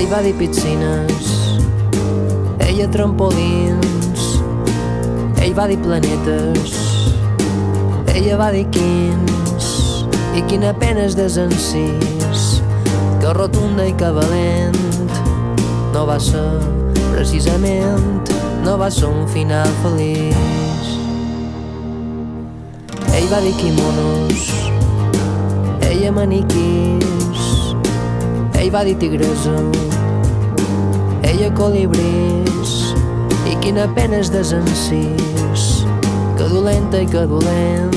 Ell va dir piscines, ella trampolins, ell va dir planetes, ella va dir quins, i quina pena és desencís, que rotunda i que valent no va ser precisament, no va ser un final feliç. Ell va dir quimonos, ella maniquís, ell va dir tigresa, ella colibrís, i quina pena és desencís, que dolenta i que dolent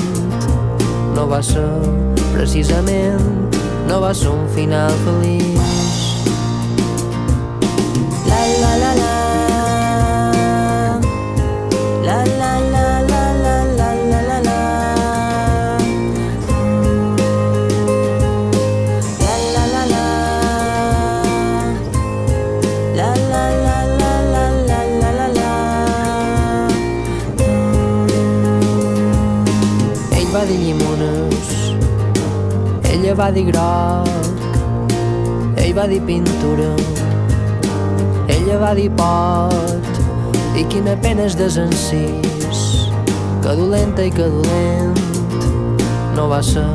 no va ser precisament, no va ser un final feliç. La la la la, la la la la la la la la la, la la la la, la la la la la la la la. Ell va dir llimones, ella va dir groc, ell va dir pintura, ella va dir pot, i quina pena és desencís, que dolenta i que dolent no va ser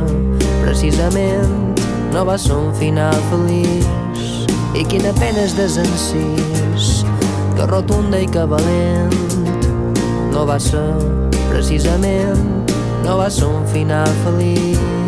precisament, no va ser un final feliç, i quina pena és desencís, que rotunda i que valent no va ser precisament, no va ser un final feliç.